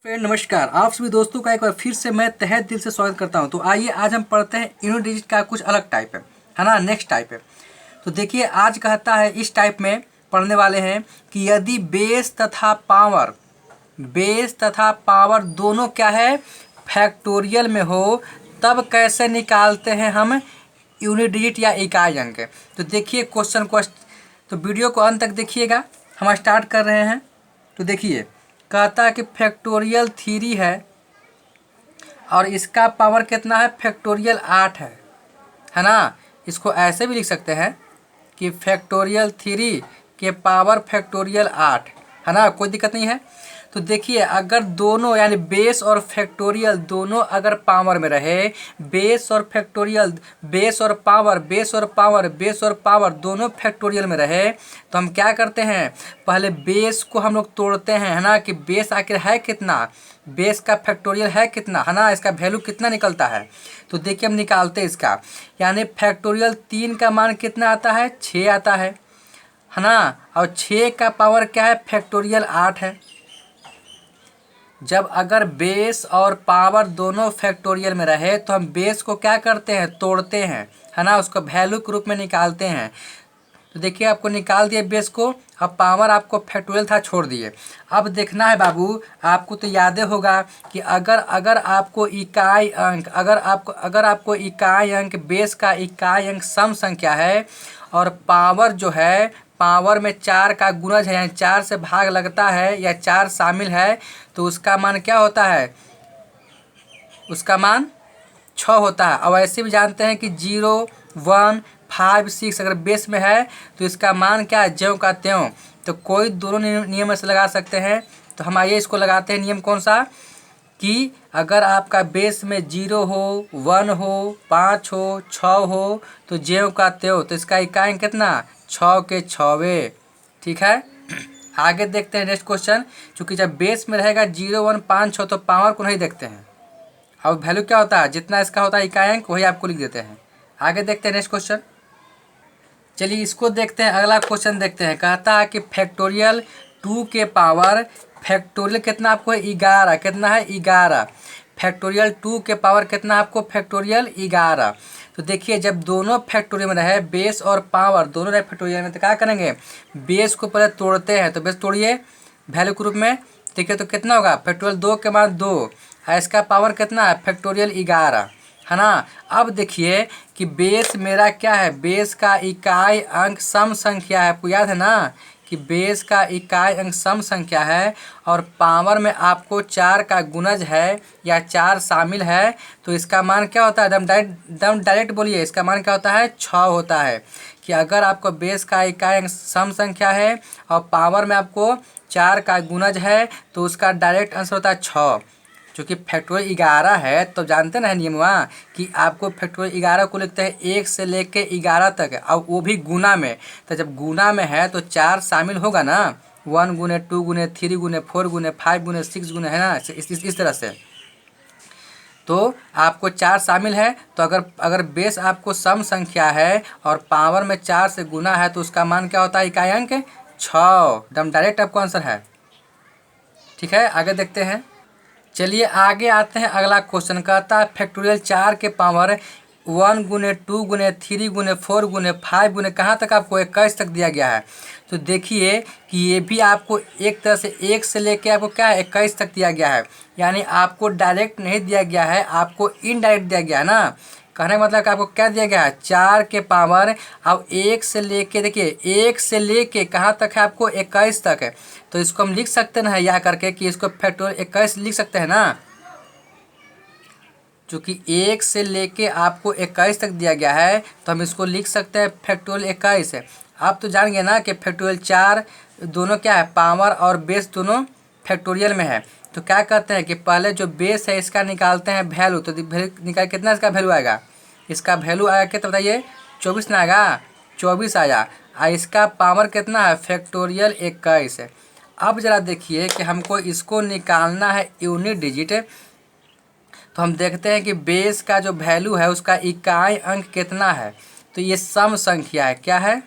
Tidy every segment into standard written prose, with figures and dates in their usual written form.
Friend नमस्कार, आप सभी दोस्तों का एक बार फिर से मैं तहे दिल से स्वागत करता हूं। तो आइए आज हम पढ़ते हैं यूनिट डिजिट का कुछ अलग टाइप है ना, नेक्स्ट टाइप है। तो देखिए आज कहता है इस टाइप में पढ़ने वाले हैं कि यदि बेस तथा पावर दोनों क्या है, फैक्टोरियल में हो, तब कैसे निकालते हैं हम यूनिट डिजिट या इकाई अंक। तो देखिए क्वेश्चन को, तो वीडियो को अंत तक देखिएगा। हम स्टार्ट कर रहे हैं। तो देखिए कहता है कि फैक्टोरियल 3 है और इसका पावर कितना है, फैक्टोरियल 8 है ना। इसको ऐसे भी लिख सकते हैं कि फैक्टोरियल 3 के पावर फैक्टोरियल 8 है ना, कोई दिक्कत नहीं है। तो देखिए अगर दोनों यानी बेस और फैक्टोरियल दोनों अगर पावर में रहे, बेस और फैक्टोरियल, बेस और पावर दोनों फैक्टोरियल में रहे, तो हम क्या करते हैं, पहले बेस को हम लोग तोड़ते हैं है ना, कि बेस आखिर है कितना, बेस का फैक्टोरियल है कितना है ना, इसका वैल्यू कितना निकलता है। तो देखिए हम निकालते हैं इसका, यानी फैक्टोरियल 3 का मान कितना आता है, 6 आता है ना। और 6 का पावर क्या है, फैक्टोरियल 8 है। जब अगर बेस और पावर दोनों फैक्टोरियल में रहे तो हम बेस को क्या करते हैं, तोड़ते हैं है ना, उसको वैल्यू के रूप में निकालते हैं। तो देखिए आपको निकाल दिए बेस को, अब पावर आपको फैक्टोरियल था छोड़ दिए। अब देखना है बाबू, आपको तो याद होगा कि अगर अगर आपको इकाई अंक, अगर आपको इकाई अंक, बेस का इकाई अंक सम संख्या है और पावर जो है, पावर में 4 का गुणज है, यानी 4 से भाग लगता है या 4 शामिल है, तो उसका मान क्या होता है, उसका मान 6 होता है। और ऐसे भी जानते हैं कि 0, 1, 5, 6 अगर बेस में है तो इसका मान क्या है, ज्यों का त्यों। तो कोई दोनों नियम से लगा सकते हैं। तो हम आइए इसको लगाते हैं। नियम कौन सा, कि अगर आपका बेस में 0 हो, 1 हो, 5 हो, 6 हो, तो ज्यों का त्यों, तो इसका इकाई अंक कितना, 6 के 6वें। ठीक है, आगे देखते हैं नेक्स्ट क्वेश्चन। क्योंकि जब बेस में रहेगा 0, 1, 5, 6 तो पावर को नहीं देखते हैं। अब वैल्यू क्या होता है, जितना इसका होता है इकाई अंक वही आपको लिख देते हैं। आगे देखते हैं नेक्स्ट क्वेश्चन। चलिए इसको देखते हैं, अगला क्वेश्चन देखते हैं। कहता है कि फैक्टोरियल 2 के पावर फैक्टोरियल कितना आपको है, 11, कितना है 11। फैक्टोरियल 2 के पावर कितना आपको, फैक्टोरियल 11। तो देखिए जब दोनों फैक्टोरियल में रहे, बेस और पावर दोनों रहे फैक्टोरियल में, तो क्या करेंगे, बेस को पहले तोड़ते हैं। तो बेस तोड़िए वैल्यू के रूप में। देखिए तो कितना होगा, फैक्टोरियल 2 के मान 2 है, इसका पावर कितना है, फैक्टोरियल 11 है ना। अब देखिए कि बेस मेरा क्या है, बेस का इकाई अंक सम संख्या है, आपको याद है ना कि बेस का इकाई अंक सम संख्या है और पावर में आपको 4 का गुणज है या 4 शामिल है, तो इसका मान क्या होता है, एकदम डायरेक्ट बोलिए, इसका मान क्या होता है, 6 होता है। कि अगर आपको बेस का इकाई अंक सम संख्या है और पावर में आपको 4 का गुणज है, तो उसका डायरेक्ट आंसर होता है 6। चूँकि फैक्टोरियल 11 है तो जानते ना है नियम वहाँ कि आपको फैक्टोरियल 11 को लिखते हैं 1 से लेके 11 तक, और वो भी गुना में। तो जब गुना में है तो 4 शामिल होगा ना, 1 गुने 2 गुने 3 गुने 4 गुने 5 गुने 6 गुने, है ना, इस तरह से। तो आपको 4 शामिल है, तो अगर बेस आपको सम संख्या है और पावर में 4 से गुना है, तो उसका मान क्या होता है, इकाई अंक 6। एकदम डायरेक्ट आपको आंसर है। ठीक है, आगे देखते हैं। चलिए आगे आते हैं, अगला क्वेश्चन कहता है फैक्टोरियल 4 के पावर 1 गुने 2 गुने 3 गुने 4 गुने 5 गुने कहाँ तक आपको 21 तक दिया गया है। तो देखिए कि ये भी आपको एक तरह से 1 से लेके आपको क्या है, 21 तक दिया गया है। यानी आपको डायरेक्ट नहीं दिया गया है, आपको इनडायरेक्ट दिया गया है ना। कहने का मतलब कि आपको क्या दिया गया है, 4 के पावर, अब 1 से लेके, देखिए 1 से लेके कहाँ तक है, आपको 21 तक है। तो इसको हम लिख सकते हैं या करके कि इसको फैक्टोरियल 21 लिख सकते हैं ना। चूँकि 1 से लेके आपको 21 तक दिया गया है, तो हम इसको लिख सकते हैं फैक्टोरियल 21 है। आप तो जान गए ना कि फैक्टोरियल 4 दोनों क्या है, पावर और बेस दोनों फैक्टोरियल में है। तो क्या करते हैं कि पहले जो बेस है इसका निकालते हैं वैल्यू। तो निकाल कितना इसका वैल्यू आएगा, इसका वैल्यू आएगा कितना बताइए, 24 ना आएगा, 24 आया। और इसका पावर कितना है, फैक्टोरियल 21 है। अब ज़रा देखिए कि हमको इसको निकालना है यूनिट डिजिट। तो हम देखते हैं कि बेस का जो वैल्यू है उसका इकाई अंक कितना है। तो ये सम संख्या है, क्या है,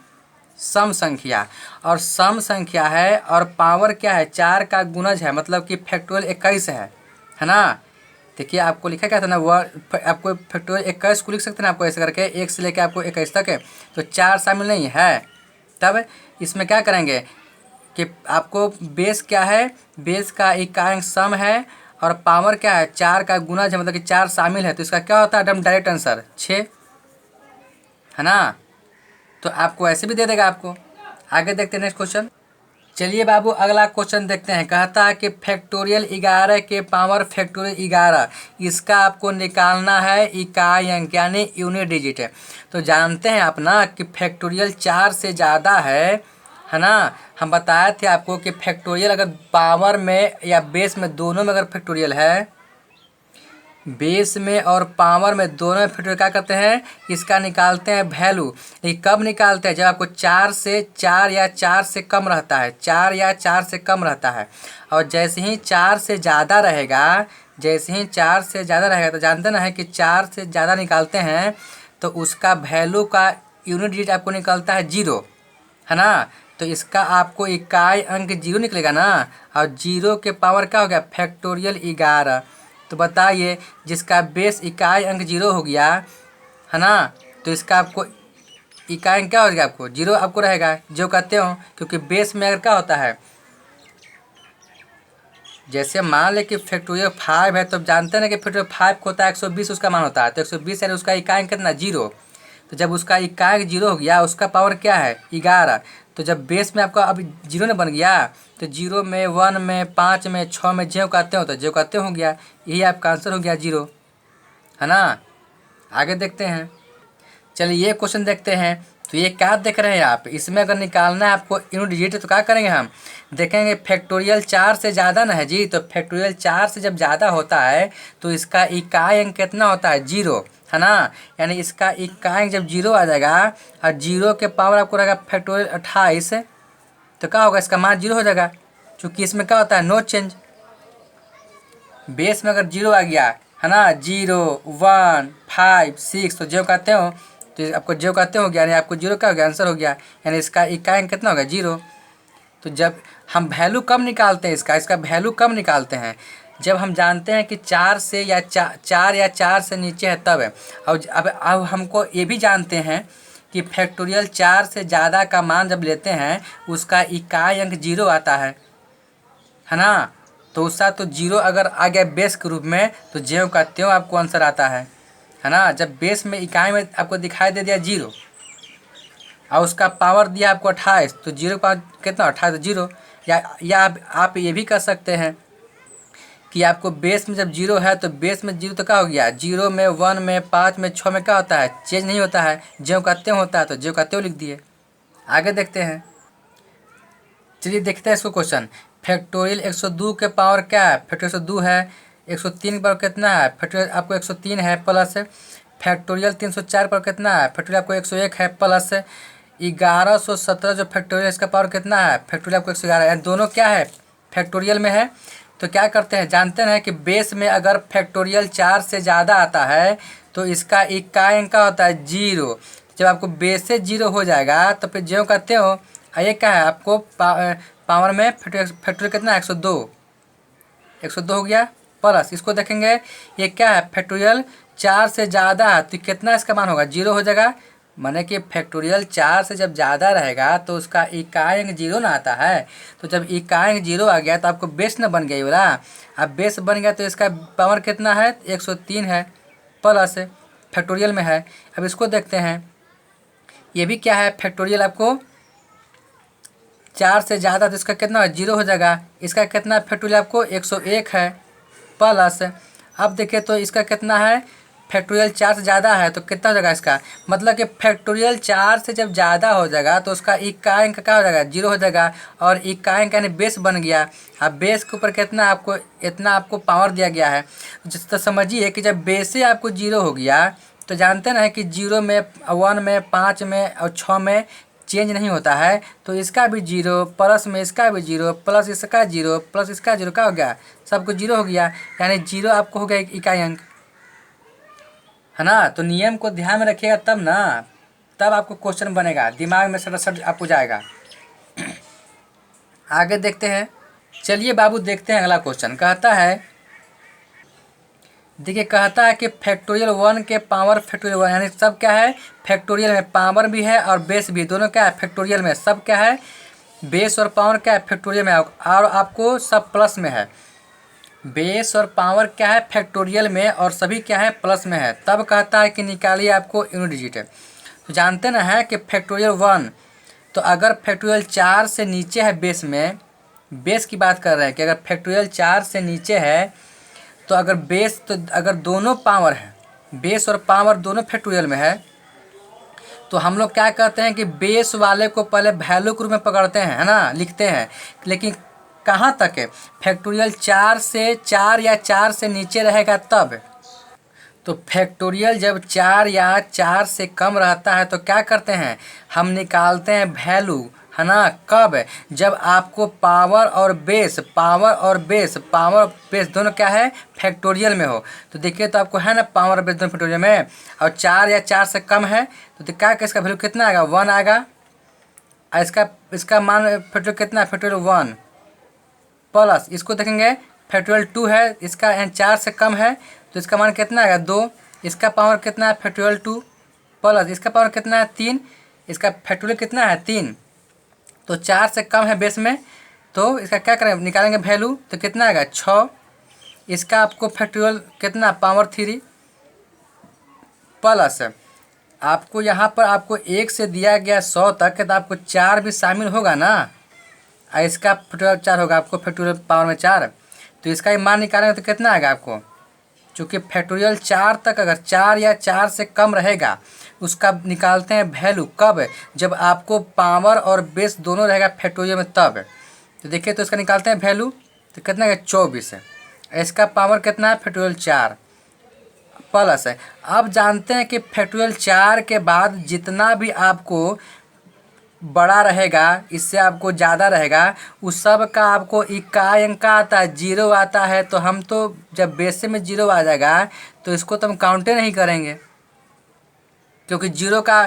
सम संख्या, और सम संख्या है और पावर क्या है, 4 का गुणज है, मतलब कि फैक्टोरियल 21 है ना। देखिए आपको लिखा क्या था ना, वह आपको फैक्टोरियल 21 को लिख सकते हैं ना, आपको ऐसे करके 1 से लेकर आपको 21 तक है, तो 4 शामिल नहीं है। तब इसमें क्या करेंगे कि आपको बेस क्या है, बेस का इकाई सम है और पावर क्या है, 4 का गुणज है, मतलब कि 4 शामिल है, तो इसका क्या होता है एकदम डायरेक्ट आंसर 6, है ना। तो आपको ऐसे भी दे देगा आपको। आगे देखते हैं नेक्स्ट क्वेश्चन। चलिए बाबू अगला क्वेश्चन देखते हैं। कहता है कि फैक्टोरियल 11 के पावर फैक्टोरियल 11, इसका आपको निकालना है इकाई अंक यानी यूनिट डिजिट है। तो जानते हैं आप ना कि फैक्टोरियल 4 से ज़्यादा है ना। हम बताए थे आपको कि फैक्टोरियल अगर पावर में या बेस में दोनों में अगर फैक्टोरियल है, बेस में और पावर में दोनों में फैक्टोरियल क्या करते हैं, इसका निकालते हैं वैल्यू। लेकिन कब निकालते हैं, जब आपको 4 से 4 या 4 से कम रहता है, 4 या 4 से कम रहता है। और जैसे ही 4 से ज़्यादा रहेगा, जैसे ही 4 से ज़्यादा रहेगा, तो जानते ना है कि 4 से ज़्यादा निकालते हैं तो उसका वैल्यू का यूनिट डिजिट आपको निकलता है 0, है ना। तो इसका आपको इकाई अंक 0 निकलेगा ना, और 0 के पावर क्या हो गया, फैक्टोरियल 11। तो बताइए जिसका बेस इकाई अंक 0 हो गया, है ना, तो इसका आपको इकाई अंक क्या हो गया, आपको 0 आपको रहेगा, जो कहते हो। क्योंकि बेस में अगर क्या होता है, जैसे मान लें कि फैक्टोरियल 5 है, तो जानते हैं ना कि फैक्टोरियल 5 को होता है 120 उसका मान होता है, तो 120 यानी उसका इकाई अंक कितना 0। तो जब उसका इकाई 0 हो गया, उसका पावर क्या है 11। तो जब बेस में आपका अभी 0 न बन गया, तो 0 में 1 में 5 में 6 में जो कहते हो, तो जो कहते हो गया, यही आपका आंसर हो गया 0, है ना। आगे देखते हैं। चलिए ये क्वेश्चन देखते हैं। तो ये क्या देख रहे हैं आप, इसमें अगर निकालना है आपको यूनिट डिजिट, तो क्या करेंगे हम देखेंगे फैक्टोरियल 4 से ज़्यादा ना है जी। तो फैक्टोरियल 4 से जब ज़्यादा होता है तो इसका इकाई अंक कितना होता है 0, है ना। यानी इसका इकाई अंक जब 0 आ जाएगा और 0 के पावर आपको रहेगा फैक्टोरियल 28, तो क्या होगा, इसका मान 0 हो जाएगा। क्योंकि इसमें क्या होता है नो चेंज। बेस में अगर 0 आ गया, है ना, 0 1 5 6, तो जो कहते हो, तो आपको जो कहते हो गया, यानी आपको 0 क्या हो गया, आंसर हो गया। यानी इसका इकाई अंक कितना होगा 0। तो जब हम वैल्यू कब निकालते हैं, इसका वैल्यू कब निकालते हैं, जब हम जानते हैं कि 4 से या 4 या 4 से नीचे है तब है। और अब हमको ये भी जानते हैं कि फैक्टोरियल 4 से ज़्यादा का मान जब लेते हैं उसका इकाई अंक 0 आता है ना। तो उसका तो 0 अगर आ गया बेस के रूप में, तो ज्यों का त्यों आपको आंसर आता है ना। जब बेस में इकाई में आपको दिखाई दे दिया 0 और उसका पावर दिया आपको 28, तो 0 का कितना 28 तो 0। या आप ये भी कर सकते हैं कि आपको बेस में जब 0 है, तो बेस में 0 तो क्या हो गया, 0 में 1 में 5 में 6 में क्या होता है, चेंज नहीं होता है, ज्यों का त्यों होता है, तो ज्यों का त्यों लिख दिए। आगे देखते हैं। चलिए देखते हैं इसको क्वेश्चन। फैक्टोरियल 102 के पावर क्या है, फैक्टोरियल 102 है। 103 के पावर कितना है, फैक्टोरियल आपको 103 है प्लस। फैक्टोरियल 304 पर कितना है, फैक्टोरियल आपको 101 है प्लस। 1117 जो फैक्टोरियल इसका पावर कितना है, फैक्टोरियल आपको 111 है। दोनों क्या है फैक्टोरियल में है। तो क्या करते हैं, जानते हैं कि बेस में अगर फैक्टोरियल 4 से ज़्यादा आता है तो इसका इकाई अंक का होता है 0। जब आपको बेस से 0 हो जाएगा तो फिर जो कहते हो, ये क्या है आपको पावर में फैक्टोरियल कितना है 102, 102 हो गया प्लस। इसको देखेंगे ये क्या है फैक्टोरियल 4 से ज़्यादा है, तो कितना इसका मान होगा 0 हो जाएगा। माने कि फैक्टोरियल 4 से जब ज़्यादा रहेगा तो उसका इकाई अंक 0 ना आता है। तो जब इकाई अंक 0 आ गया तो आपको बेस ना बन गया ये वाला। अब बेस बन गया तो इसका पावर कितना है 103 है प्लस फैक्टोरियल में है। अब इसको देखते हैं, ये भी क्या है फैक्टोरियल आपको 4 से ज़्यादा, तो इसका कितना है 0 हो जाएगा। इसका कितना फैक्टोरियल आपको 101 है प्लस। अब देखिए तो इसका कितना है फैक्टोरियल 4 से ज़्यादा है, तो कितना हो जाएगा इसका, मतलब कि फैक्टोरियल 4 से जब ज़्यादा हो जाएगा तो उसका इकाई अंक क्या हो जाएगा 0 हो जाएगा। और इकाई अंक यानी बेस बन गया। अब बेस के ऊपर कितना आपको, इतना आपको पावर दिया गया है। तो समझिए कि जब बेस से आपको 0 हो गया, तो जानते ना है कि 0 में 1 में 5 में और 6 में चेंज नहीं होता है। तो इसका भी 0 प्लस में इसका भी 0 प्लस इसका 0 प्लस इसका 0 क्या हो गया, सब कुछ 0 हो गया। यानी 0 आपको हो गया इकाई अंक, है ना। तो नियम को ध्यान में रखिएगा तब ना, तब आपको क्वेश्चन बनेगा, दिमाग में सट आपको जाएगा। आगे देखते हैं। चलिए बाबू देखते हैं अगला क्वेश्चन। कहता है, देखिए कहता है कि फैक्टोरियल 1 के पावर फैक्टोरियल 1, यानी सब क्या है फैक्टोरियल में, पावर भी है और बेस भी, दोनों क्या है फैक्टोरियल में, सब क्या है बेस और पावर क्या है फैक्टोरियल में, और आपको सब प्लस में है। बेस और पावर क्या है फैक्टोरियल में और सभी क्या है प्लस में है। तब कहता है कि निकालिए आपको यूनिट डिजिट है। तो जानते ना है कि फैक्टोरियल 1, तो अगर फैक्टोरियल 4 से नीचे है बेस में, बेस की बात कर रहे हैं कि अगर फैक्टोरियल 4 से नीचे है तो अगर बेस, तो अगर दोनों पावर है, बेस और पावर दोनों फैक्टोरियल में है, तो हम लोग क्या कहते हैं कि बेस वाले को पहले वैल्यू के रूप में पकड़ते हैं, है ना, लिखते हैं। लेकिन कहाँ तक है, फैक्टोरियल 4 से 4 या 4 से नीचे रहेगा तब। तो फैक्टोरियल जब 4 या 4 से कम रहता है तो क्या करते हैं, हम निकालते हैं वैल्यू, है ना। कब, जब आपको पावर और बेस, पावर बेस दोनों क्या है फैक्टोरियल में हो। तो देखिए तो आपको है ना पावर और बेस दोनों फैक्टोरियल में, और 4 या 4 से कम है तो क्या, इसका वैल्यू कितना आएगा 1 आएगा। और इसका मान फैक्टोरियल कितना है फैक्टोरियल 1 प्लस, इसको देखेंगे फैक्टोरियल 2 है, इसका 4 से कम है तो इसका मान कितना आएगा 2, इसका पावर कितना है फैक्टोरियल 2 प्लस इसका पावर कितना है 3, इसका फैक्टोरियल कितना है 3, तो 4 से कम है बेस में, तो इसका क्या करेंगे निकालेंगे वैल्यू, तो कितना आएगा 6। इसका आपको फैक्टोरियल कितना पावर 3 प्लस आपको यहाँ पर आपको 1 से दिया गया 100 तक, तो आपको 4 भी शामिल होगा ना, और इसका फैक्टोरियल 4 होगा आपको फैक्टोरियल पावर में 4, तो इसका मान निकालेंगे तो कितना आएगा आपको, चूँकि फैक्टोरियल 4 तक अगर 4 या 4 से कम रहेगा उसका निकालते हैं वैल्यू। कब, जब आपको पावर और बेस दोनों रहेगा फैक्टोरियल में तब। तो देखिए तो इसका निकालते हैं वैल्यू, तो कितना है 24 है, इसका पावर कितना है फैक्टोरियल 4 प्लस है। अब जानते हैं कि फैक्टोरियल 4 के बाद जितना भी आपको बड़ा रहेगा, इससे आपको ज़्यादा रहेगा, उस सब का आपको इकाई अंक आता है, 0 आता है। तो हम तो जब बेस में 0 आ जाएगा तो इसको तो हम काउंटे नहीं करेंगे, क्योंकि 0 का,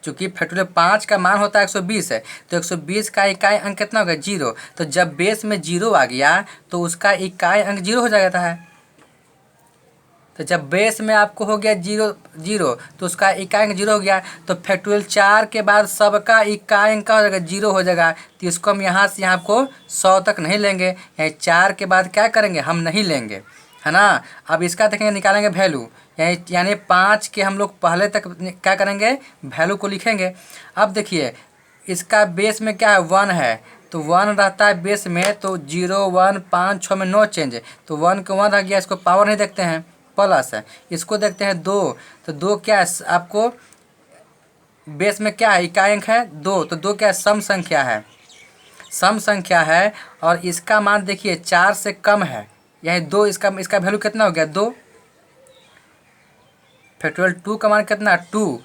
चूँकि फैक्टोरियल 5 का मान होता है 120 है, तो 120 का इकाई अंक कितना होगा 0। तो जब बेस में 0 आ गया तो उसका इकाई अंक 0 हो जाता है। तो जब बेस में आपको हो गया 0 तो उसका इकाई अंक 0 हो गया, तो फैक्टोरियल 4 के बाद सबका इकाई अंक हो जाएगा 0 हो जाएगा। तो इसको हम यहाँ से यहाँ को 100 तक नहीं लेंगे, यानी 4 के बाद क्या करेंगे हम नहीं लेंगे, है ना। अब इसका देखेंगे निकालेंगे वैल्यू, यानी 5 के हम लोग पहले तक क्या करेंगे वैल्यू को लिखेंगे। अब देखिए इसका बेस में क्या है 1 है, तो 1 रहता है बेस में, तो 0 1 5 6 में नो चेंज, तो 1 को 1 रह गया, इसको पावर नहीं देखते हैं प्लस है। इसको देखते हैं 2, तो 2 क्या है आपको बेस में क्या है इकाई अंक है 2, तो 2 क्या है सम संख्या है, सम संख्या है। और इसका मान देखिए 4 से कम है, यही 2, इसका वैल्यू कितना हो गया 2। फैक्टोरियल 2 का मान कितना 2,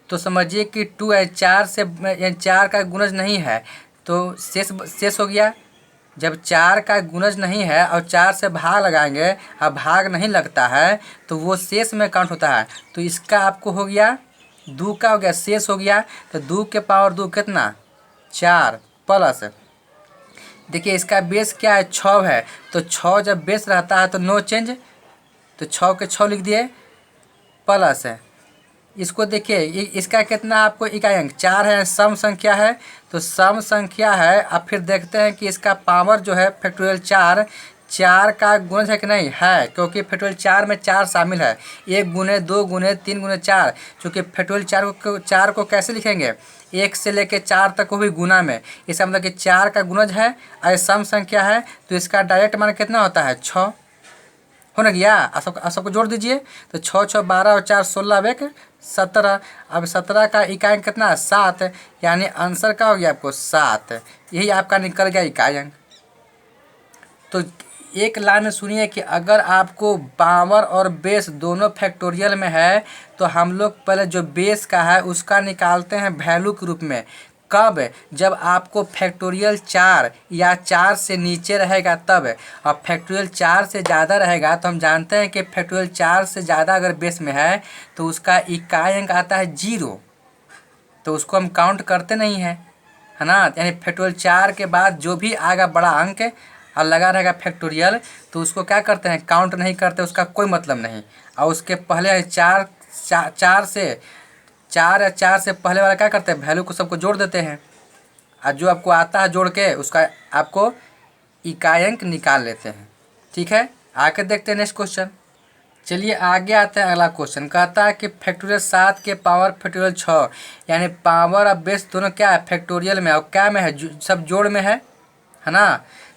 तो समझिए कि 2 है, 4 से 4 का गुणज नहीं है तो शेष हो गया। जब 4 का गुणज नहीं है और 4 से भाग लगाएंगे और भाग नहीं लगता है तो वो शेष में काउंट होता है। तो इसका आपको हो गया 2 का हो गया शेष हो गया, तो 2 के पावर 2 कितना 4 प्लस, देखिए इसका बेस क्या है 6 है, तो 6 जब बेस रहता है तो नो चेंज, तो 6 के 6 लिख दिए प्लस है। इसको देखिए इसका कितना आपको इकाई अंक 4 है, सम संख्या है, तो सम संख्या है। अब फिर देखते हैं कि इसका पावर जो है फैक्टोरियल 4 का गुणज है कि नहीं है, क्योंकि फैक्टोरियल 4 में 4 शामिल है, 1 गुने 2 गुने 3 गुने 4, चूँकि फैक्टोरियल 4 को कैसे लिखेंगे 1 से लेके 4 तक को भी गुना में, इसका मतलब कि 4 का गुणज है और सम संख्या है, तो इसका डायरेक्ट मान कितना होता है 6 हो ना गया। आप सबको जोड़ दीजिए, तो 6 6 12 और 4 16 अब 17। अब 17 का इकाई अंक कितना 7, यानी आंसर का हो गया आपको 7, यही आपका निकल गया इकाई अंक। तो एक लाइन में सुनिए कि अगर आपको पावर और बेस दोनों फैक्टोरियल में है तो हम लोग पहले जो बेस का है उसका निकालते हैं वैल्यू के रूप में। कब, जब आपको फैक्टोरियल 4 या 4 से नीचे रहेगा तब, और फैक्टोरियल 4 से ज़्यादा रहेगा तो हम जानते हैं कि फैक्टोरियल 4 से ज़्यादा अगर बेस में है तो उसका इकाई अंक आता है 0, तो उसको हम काउंट करते नहीं हैं, है ना। यानी फैक्टोरियल 4 के बाद जो भी आएगा बड़ा अंक और लगा रहेगा फैक्टोरियल, तो उसको क्या करते हैं, काउंट नहीं करते, उसका कोई मतलब नहीं। और उसके पहले चार या चार से पहले वाला क्या करते हैं, वैल्यू को सबको जोड़ देते हैं, और जो आपको आता है जोड़ के उसका आपको इकाई अंक निकाल लेते हैं। ठीक है, आके देखते हैं नेक्स्ट क्वेश्चन। चलिए आगे आते हैं, अगला क्वेश्चन कहता है कि फैक्टोरियल 7 के पावर फैक्टोरियल 6, यानी पावर और बेस दोनों क्या है, फैक्टोरियल में, और क्या में है, सब जोड़ में है ना।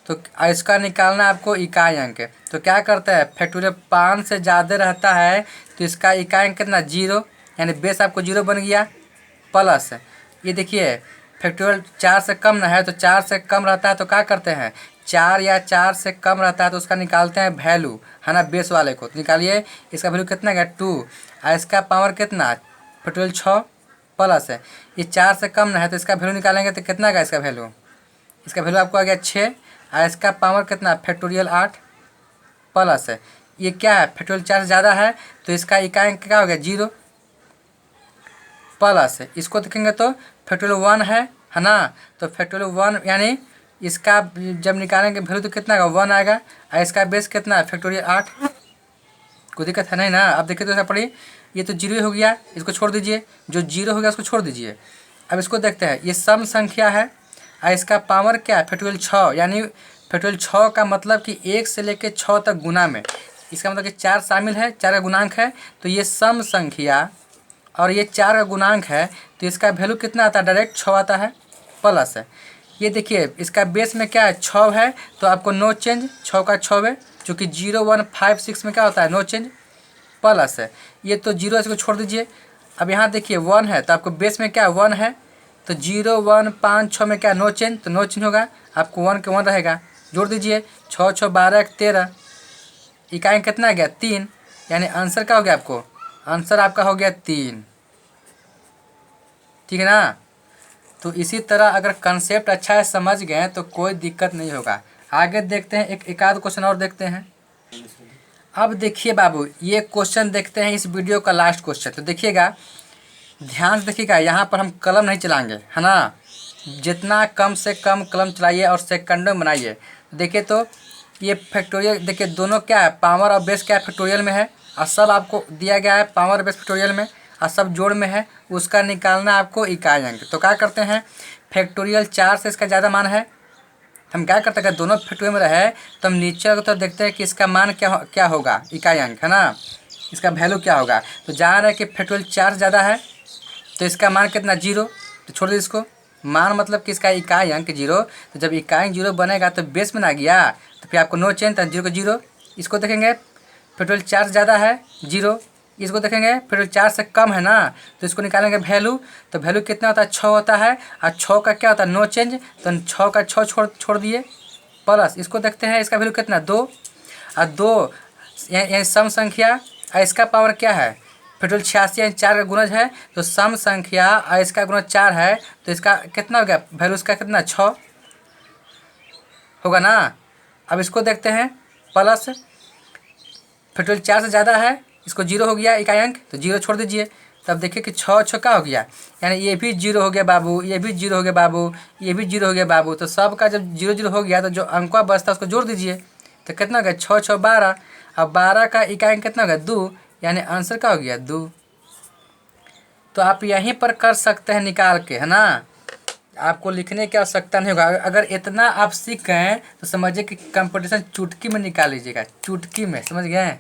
तो इसका निकालना आपको इकाई अंक। तो क्या करता है, फैक्टोरियल 5 से ज़्यादा रहता है तो इसका इकाई अंक कितना, 0, यानी बेस आपको 0 बन गया, प्लस ये देखिए फैक्टोरियल 4 से कम ना है, तो 4 से कम रहता है तो क्या करते हैं, 4 या 4 से कम रहता है तो उसका निकालते हैं वैल्यू, है ना, बेस वाले को। तो निकालिए, इसका वैल्यू कितना गया, 2, और इसका पावर कितना, फैक्टोरियल 6 प्लस है, ये 4 से कम ना है तो इसका वैल्यू निकालेंगे तो कितना का इसका वैल्यू, इसका वैल्यू आपको आ गया 6, और इसका पावर कितना, फैक्टोरियल 8 प्लस है, ये क्या है, फैक्टोरियल 4 से ज़्यादा है तो इसका इकाई अंक क्या हो गया, 0 प्लस है। इसको देखेंगे तो फैक्टोरियल 1 है ना, तो फैक्टोरियल 1 यानी इसका जब निकालेंगे वैल्यू तो कितना का 1 आएगा, और इसका बेस कितना है, फैक्टोरियल 8। कोई दिक्कत है नहीं ना। अब देखिए तो ऐसा पढ़िए, ये तो 0 हो गया, इसको छोड़ दीजिए, जो 0 हो गया उसको छोड़ दीजिए। अब इसको देखते हैं, ये सम संख्या है और इसका पावर क्या है, फैक्टोरियल 6, यानी फैक्टोरियल 6 का मतलब कि 1 से लेकर 6 तक गुना में, इसका मतलब कि 4 शामिल है, 4 का गुणांक है, तो ये सम संख्या और ये 4 का गुणांक है, तो इसका वैल्यू कितना आता है, डायरेक्ट 6 आता है, प्लस है। ये देखिए इसका बेस में क्या है, 6 है, तो आपको नो चेंज, 6 का 6 है, चूँकि 0 1 5 6 में क्या होता है, नो चेंज, प्लस है। ये तो 0 इसको छोड़ दीजिए। अब यहाँ देखिए 1 है तो आपको बेस में क्या 1 है, तो 0 1 5 6 में क्या नो चेंज, तो नो चेंज होगा, आपको 1 के 1 रहेगा, जोड़ दीजिए, 6 6 12 13, इकाई कितना गया, 3, यानी आंसर क्या हो गया, आपको आंसर आपका हो गया 3। ठीक है ना। तो इसी तरह अगर कंसेप्ट अच्छा है, समझ गए तो कोई दिक्कत नहीं होगा। आगे देखते हैं, एक आध क्वेश्चन और देखते हैं। अब देखिए बाबू, ये क्वेश्चन देखते हैं, इस वीडियो का लास्ट क्वेश्चन। तो देखिएगा, ध्यान से देखिएगा, यहाँ पर हम कलम नहीं चलाएंगे, है ना, जितना कम से कम कलम चलाइए और सेकंडों में बनाइए। देखिए तो ये फैक्टोरियल, देखिए दोनों क्या है, पावर और बेस क्या है, फैक्टोरियल में है, और सब आपको दिया गया है पावर और बेस फैक्टोरियल में, और सब जोड़ में है, उसका निकालना आपको इकाई अंक। तो क्या करते हैं, फैक्टोरियल 4 से इसका ज़्यादा मान है, हम क्या करते हैं, अगर दोनों फैक्टोरियल में रहे तो हम नीचे तो देखते हैं कि इसका मान क्या होगा, इकाई अंक, है ना, इसका वैल्यू क्या होगा। तो जान रहे कि फैक्टोरियल 4 ज़्यादा है तो इसका मान कितना, 0, तो छोड़ दीजिए इसको, मान मतलब कि इसका इकाई अंक 0, तो जब इकाई अंक 0 बनेगा तो बेस में ना गया, तो फिर आपको नो चेंज, तो 0 को 0। इसको देखेंगे, फैक्टोरियल 4 से ज़्यादा है 0, इसको देखेंगे फैक्टोरियल 4 से कम है ना, तो इसको निकालेंगे वैल्यू, तो वैल्यू कितना होता है, 6 होता है, और 6 का क्या होता है, नो चेंज, तो 6 का 6 छोड़ दिए, प्लस इसको देखते हैं, इसका वैल्यू कितना, 2, और 2 यानी सम संख्या, और इसका पावर क्या है, फैक्टोरियल 86 यानी 4 का गुणज है, तो सम संख्या और इसका गुणज 4 है, तो इसका कितना हो गया, वैल्यू इसका कितना, 6 होगा ना। अब इसको देखते हैं, प्लस फैक्टोरियल 4 से ज़्यादा है, इसको 0 हो गया इकाई अंक, तो 0 छोड़ दीजिए। तब देखिए कि 6 6 का हो गया, यानी ये भी 0 हो गया बाबू, ये भी 0 हो गया बाबू, ये भी 0 हो गया बाबू। तो सब का जब 0 0 हो गया तो जो अंक बचता है उसको जोड़ दीजिए, तो कितना हो गया, 6 6 12, अब 12 का इकाई अंक कितना हो गया, 2, यानी आंसर क्या हो गया, 2। तो आप यहीं पर कर सकते हैं निकाल के, है ना, आपको लिखने की आवश्यकता नहीं होगा। अगर इतना आप सीख गए तो समझिए कि कंपटीशन चुटकी में निकाल लीजिएगा, चुटकी में, समझ गए।